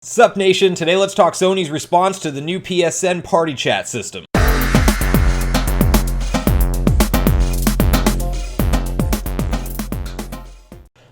Sup Nation, today let's talk Sony's response to the new PSN party chat system.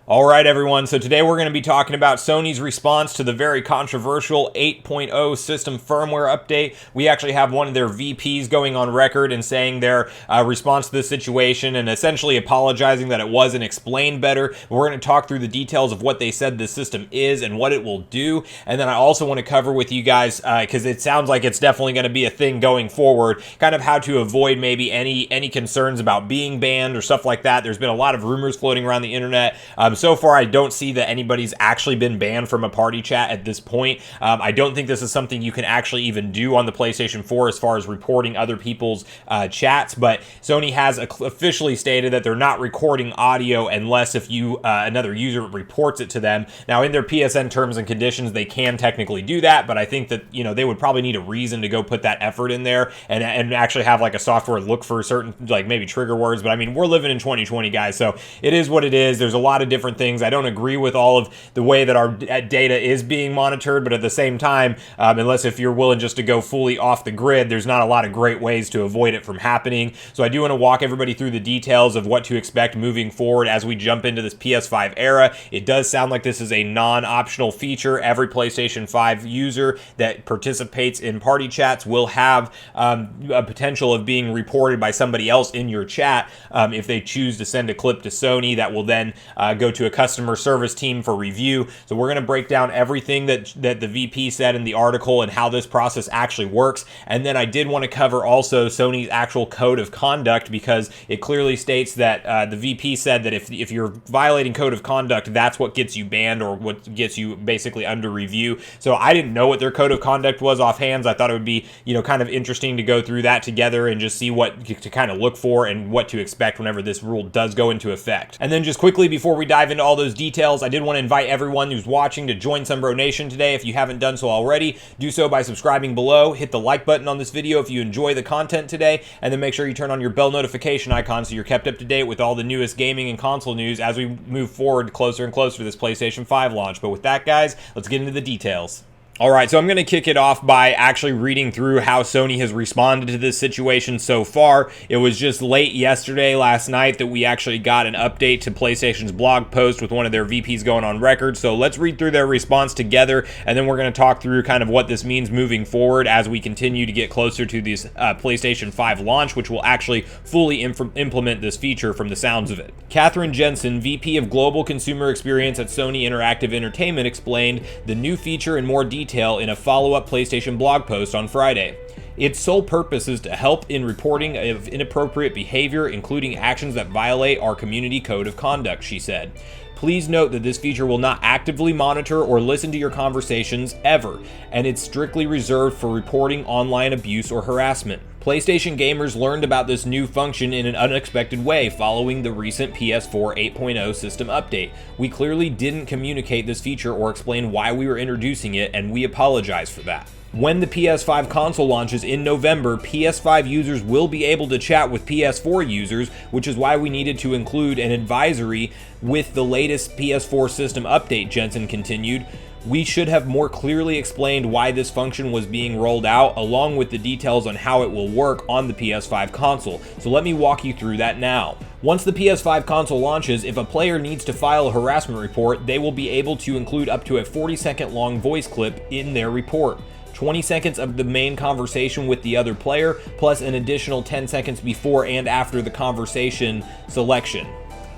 Alright everyone, so today we're going to be talking about Sony's response to the very controversial 8.0 system firmware update. We actually have one of their VPs going on record and saying their response to this situation and essentially apologizing that it wasn't explained better. We're going to talk through the details of what they said this system is and what it will do, and then I also want to cover with you guys, because it sounds like it's definitely going to be a thing going forward, kind of how to avoid maybe any concerns about being banned or stuff like that. There's been a lot of rumors floating around the internet. So far, I don't see that anybody's actually been banned from a party chat at this point. I don't think this is something you can actually even do on the PlayStation 4 as far as reporting other people's chats, but Sony has officially stated that they're not recording audio unless if you another user reports it to them. Now, in their PSN terms and conditions, they can technically do that, but I think that, you know, they would probably need a reason to go put that effort in there and actually have like a software look for certain, like maybe trigger words. But I mean, we're living in 2020, guys, so it is what it is. There's a lot of different things. I don't agree with all of the way that our data is being monitored, but at the same time, unless if you're willing just to go fully off the grid, there's not a lot of great ways to avoid it from happening. So I do want to walk everybody through the details of what to expect moving forward as we jump into this PS5 era. It does sound like this is a non-optional feature. Every PlayStation 5 user that participates in party chats will have a potential of being reported by somebody else in your chat if they choose to send a clip to Sony that will then go to a customer service team for review. So we're going to break down everything that the VP said in the article and how this process actually works. And then I did want to cover also Sony's actual code of conduct, because it clearly states that the VP said that if you're violating code of conduct, that's what gets you banned or what gets you basically under review. So I didn't know what their code of conduct was offhand. I thought it would be, you know, kind of interesting to go through that together and just see what to kind of look for and what to expect whenever this rule does go into effect. And then just quickly before we dive into all those details, I did want to invite everyone who's watching to join Sunbro Nation today. If you haven't done so already, do so by subscribing below. Hit the like button on this video if you enjoy the content today, and then make sure you turn on your bell notification icon so you're kept up to date with all the newest gaming and console news as we move forward closer and closer to this PlayStation 5 launch. But with that, guys, let's get into the details. Alright, so I'm going to kick it off by actually reading through how Sony has responded to this situation so far. It was just late yesterday, last night, that we actually got an update to PlayStation's blog post with one of their VPs going on record. So let's read through their response together, and then we're going to talk through kind of what this means moving forward as we continue to get closer to this PlayStation 5 launch, which will actually fully implement this feature from the sounds of it. Catherine Jensen, VP of Global Consumer Experience at Sony Interactive Entertainment, explained the new feature in more detail in a follow-up PlayStation blog post on Friday. Its sole purpose is to help in reporting of inappropriate behavior, including actions that violate our community code of conduct, she said. Please note that this feature will not actively monitor or listen to your conversations ever, and it's strictly reserved for reporting online abuse or harassment. PlayStation gamers learned about this new function in an unexpected way following the recent PS4 8.0 system update. We clearly didn't communicate this feature or explain why we were introducing it, and we apologize for that. When the PS5 console launches in November, PS5 users will be able to chat with PS4 users, which is why we needed to include an advisory with the latest PS4 system update, Jensen continued. We should have more clearly explained why this function was being rolled out, along with the details on how it will work on the PS5 console. So let me walk you through that now. Once the PS5 console launches, if a player needs to file a harassment report, they will be able to include up to a 40-second long voice clip in their report. 20 seconds of the main conversation with the other player, plus an additional 10 seconds before and after the conversation selection.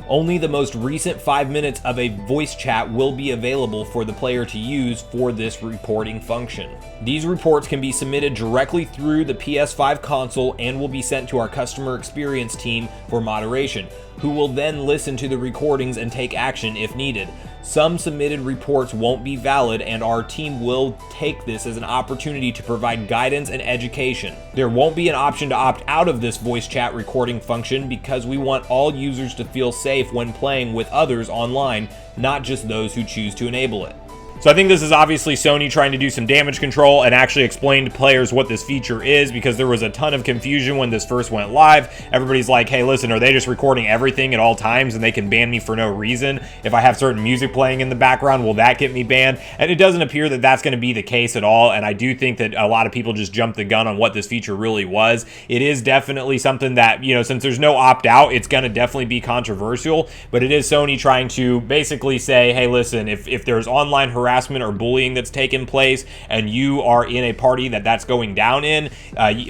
Only the most recent 5 minutes of a voice chat will be available for the player to use for this reporting function. These reports can be submitted directly through the PS5 console and will be sent to our customer experience team for moderation, who will then listen to the recordings and take action if needed. Some submitted reports won't be valid, and our team will take this as an opportunity to provide guidance and education. There won't be an option to opt out of this voice chat recording function because we want all users to feel safe when playing with others online, not just those who choose to enable it. So I think this is obviously Sony trying to do some damage control and actually explain to players what this feature is, because there was a ton of confusion when this first went live. Everybody's like, hey, listen, are they just recording everything at all times and they can ban me for no reason? If I have certain music playing in the background, will that get me banned? And it doesn't appear that that's going to be the case at all. And I do think that a lot of people just jumped the gun on what this feature really was. It is definitely something that, you know, since there's no opt-out, it's going to definitely be controversial. But it is Sony trying to basically say, hey, listen, if there's online harassment or bullying that's taken place and you are in a party that's going down in,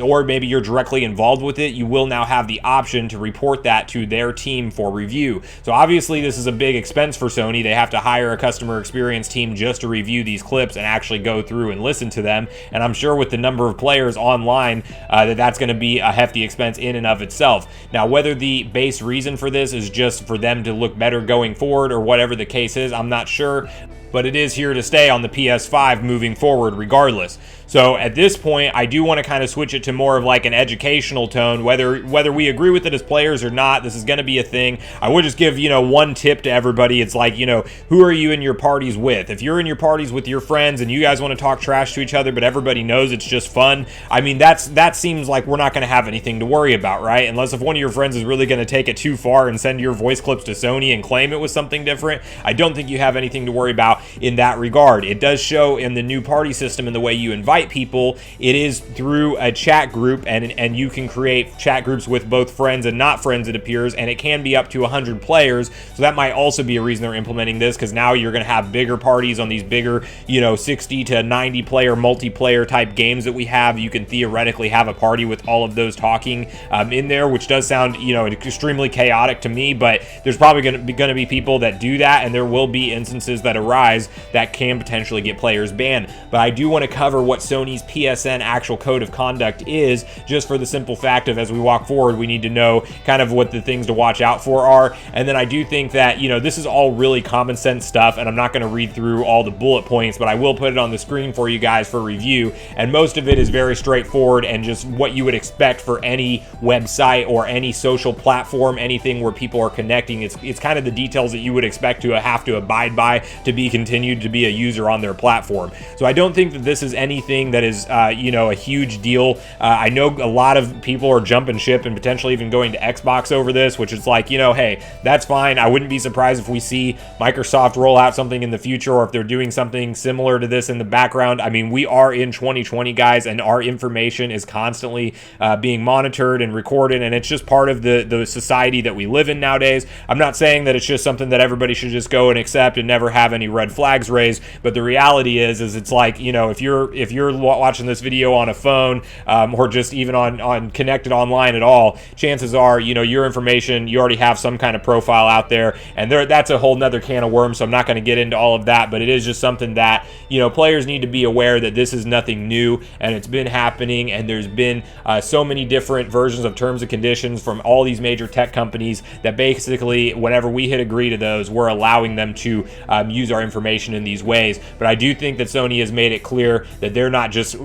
or maybe you're directly involved with it, you will now have the option to report that to their team for review. So obviously this is a big expense for Sony. They have to hire a customer experience team just to review these clips and actually go through and listen to them. And I'm sure with the number of players online, that's going to be a hefty expense in and of itself. Now, whether the base reason for this is just for them to look better going forward or whatever the case is, I'm not sure. But it is here to stay on the PS5 moving forward regardless. So at this point, I do want to kind of switch it to more of like an educational tone, whether we agree with it as players or not. This is going to be a thing. I would just give, one tip to everybody. It's like, who are you in your parties with? If you're in your parties with your friends and you guys want to talk trash to each other, but everybody knows it's just fun, I mean, that seems like we're not going to have anything to worry about, right? Unless if one of your friends is really going to take it too far and send your voice clips to Sony and claim it was something different, I don't think you have anything to worry about in that regard. It does show in the new party system and the way you invite people, it is through a chat group, and you can create chat groups with both friends and not friends, it appears, and it can be up to 100 players. So that might also be a reason they're implementing this, because now you're going to have bigger parties on these bigger 60 to 90 player multiplayer type games that we have. You can theoretically have a party with all of those talking in there, which does sound extremely chaotic to me, but there's probably going to be people that do that, and there will be instances that arise that can potentially get players banned. But I do want to cover what Sony's PSN actual code of conduct is, just for the simple fact of, as we walk forward, we need to know kind of what the things to watch out for are. And then I do think that, this is all really common sense stuff, and I'm not going to read through all the bullet points, but I will put it on the screen for you guys for review. And most of it is very straightforward and just what you would expect for any website or any social platform, anything where people are connecting. It's kind of the details that you would expect to have to abide by to be continued to be a user on their platform. So I don't think that this is anything that is a huge deal. I know a lot of people are jumping ship and potentially even going to Xbox over this, which is like, hey, that's fine. I wouldn't be surprised if we see Microsoft roll out something in the future, or if they're doing something similar to this in the background. I mean, we are in 2020, guys, and our information is constantly being monitored and recorded, and it's just part of the society that we live in nowadays. I'm not saying that it's just something that everybody should just go and accept and never have any red flags raised, but the reality is it's like, if you're watching this video on a phone, or just even on connected online at all, chances are, your information, you already have some kind of profile out there, and that's a whole nother can of worms, so I'm not going to get into all of that. But it is just something that, players need to be aware that this is nothing new, and it's been happening, and there's been so many different versions of terms and conditions from all these major tech companies that basically, whenever we hit agree to those, we're allowing them to use our information in these ways. But I do think that Sony has made it clear that they're not just,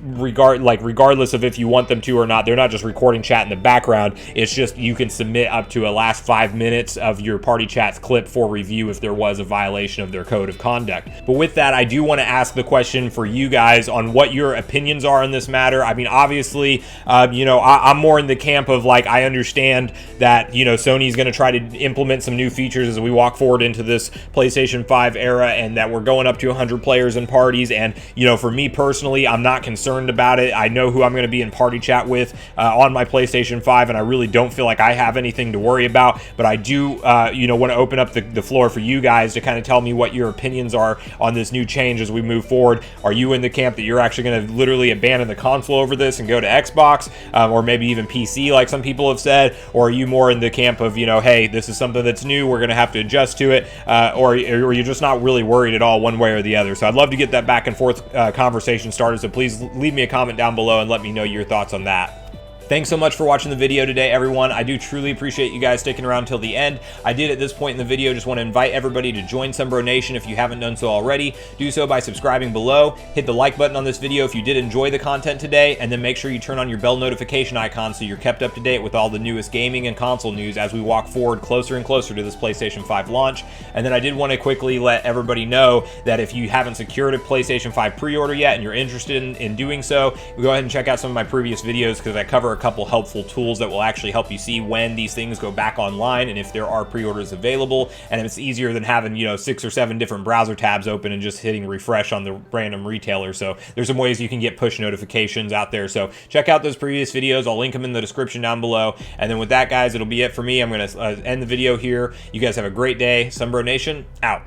regardless of if you want them to or not, they're not just recording chat in the background. It's just you can submit up to a last 5 minutes of your party chat's clip for review if there was a violation of their code of conduct. But with that, I do want to ask the question for you guys on what your opinions are on this matter. I mean, obviously, I'm more in the camp of I understand that, Sony's going to try to implement some new features as we walk forward into this PlayStation 5 era, and that we're going up to 100 players in parties. And, for me personally, I'm not concerned about it. I know who I'm going to be in party chat with on my PlayStation 5, and I really don't feel like I have anything to worry about. But I do, want to open up the floor for you guys to kind of tell me what your opinions are on this new change as we move forward. Are you in the camp that you're actually going to literally abandon the console over this and go to Xbox, or maybe even PC like some people have said? Or are you more in the camp of, hey, this is something that's new, we're going to have to adjust to it, or you're just not really worried at all one way or the other? So I'd love to get that back and forth conversation started, so please leave me a comment down below and let me know your thoughts on that. Thanks so much for watching the video today, everyone. I do truly appreciate you guys sticking around till the end. I did at this point in the video just want to invite everybody to join Sunbro Nation if you haven't done so already. Do so by subscribing below. Hit the like button on this video if you did enjoy the content today, and then make sure you turn on your bell notification icon so you're kept up to date with all the newest gaming and console news as we walk forward closer and closer to this PlayStation 5 launch. And then I did want to quickly let everybody know that if you haven't secured a PlayStation 5 pre-order yet and you're interested in doing so, go ahead and check out some of my previous videos because I cover a couple helpful tools that will actually help you see when these things go back online and if there are pre-orders available. And it's easier than having 6 or 7 different browser tabs open and just hitting refresh on the random retailer. So there's some ways you can get push notifications out there. So check out those previous videos. I'll link them in the description down below. And then with that, guys, it'll be it for me. I'm going to end the video here. You guys have a great day. Sunbro Nation out.